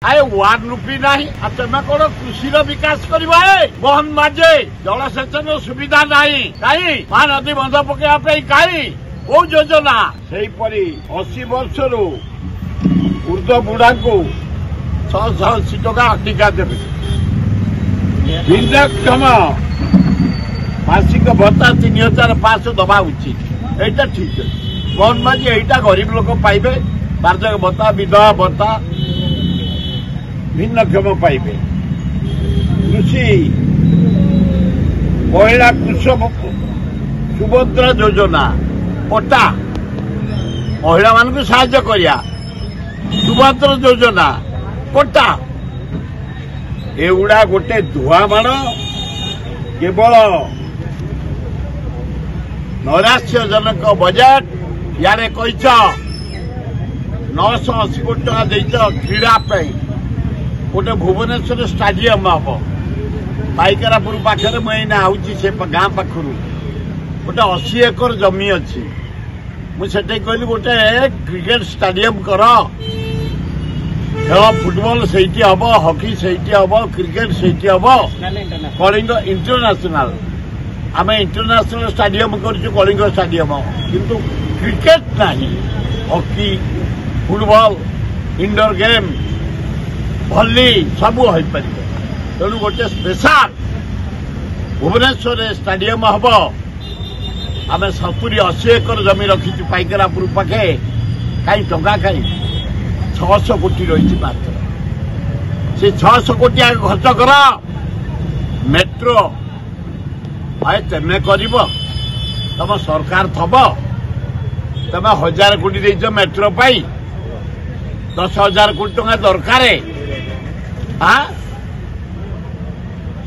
आए वार लुपी ना तुम कौन कृषि विकास कर मोहन माझे जलसेचन सुविधा नहीं कहीं महानदी बंध पकड़ा कहीं कौ योजना से 80 वर्ष ऊर्ध्व बुढ़ा को 680 टका टीका देवे भिन्नक्षम मासिक भत्ता 3500 दबा उचित एटा ठीक है मोहन माझी एटा गरीब लोक पाइबे वार्षिक भत्ता विधवा भत्ता भिन्नक्षम पाइबे कृषि महिला कृषक सुभद्रा योजना पट्टा महिला मान साहाय्य करिया सुभद्रा योजना पट्टा एगुड़ा गोटे धुआमाण केवल नैराश्यजनक बजेट यारे कहीच 980 कोटी टका देच क्रीड़ा गोटे भुवनेश्वर स्टाडियम हम पाइकरापुर पाखे मुझे आऊँगी से गाँ पाखु गोटे 80 एकर जमी अच्छी मुझे कहली गोटे क्रिकेट स्टाडियम कर खेल फुटबॉल से हम हॉकी से हम क्रिकेट से हम कलिंग इंटरनेशनल आम इंटरनेशनल स्टाडियम कर कलिंग स्टाडियम किंतु क्रिकेट नहीं हॉकी फुटबॉल इंडोर गेम भली सब हो पार तेणु गोटे स्पेशल भुवनेश्वर स्टाडियम हम आम 70-80 एकर जमी रखी पाइकरापुर पाखे कहीं टंका कहीं 600 कोटी रही मात्र से 600 कोटी आगे खर्च कर मेट्रो आए तेमे कर तुम सरकार थब तुम 1000 कोटी देच मेट्रो पाई 10,000 कोटी टका दरकार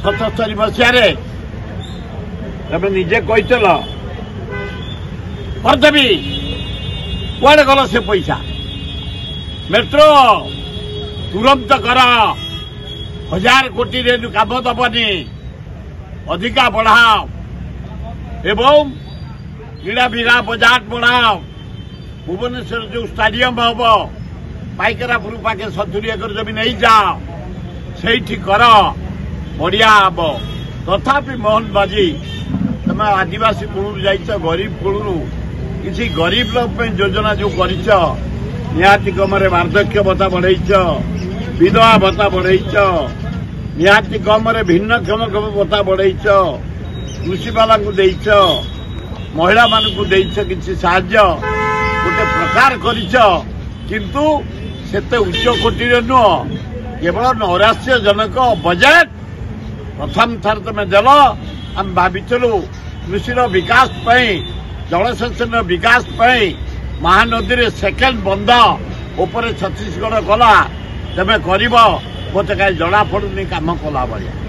77 मसीह तुम निजे कहीचल करदेवी कुआड़े गल से पैसा मेट्रो तुरंत कर 1000 कोटी काम दबनी अधिका बढ़ाओ एवं क्रीड़ा विकास बजट बढ़ाओ भुवनेश्वर जो स्टाडियम हम पाइकरापुर पाखे 70 एकर जमीन नहीं जाओ से कर बढ़िया हम तथापि मोहन माझी तुम आदिवासी कुल जाइच गरीब कुल किसी गरीब लोक योजना जो कर कम वार्धक्य भत्ता बढ़ेच विधवा भत्ता बढ़ेच निहाती कम भिन्नक्षम भत्ता बढ़ेच कृषि वाला देच महिला मानू देच किसी साहाय्य गोटे प्रकार किंतु सेते उच्च कोटी नुह केवल नैराश्यजनक बजेट प्रथम थर तुम देल आम भाविलु कृषि विकास जलसेचन विकास महानदी सेकेंड बंध उपर छत्तीसगढ़ कला तेज कर मत कहीं जना पड़ुनी काम कला भाया।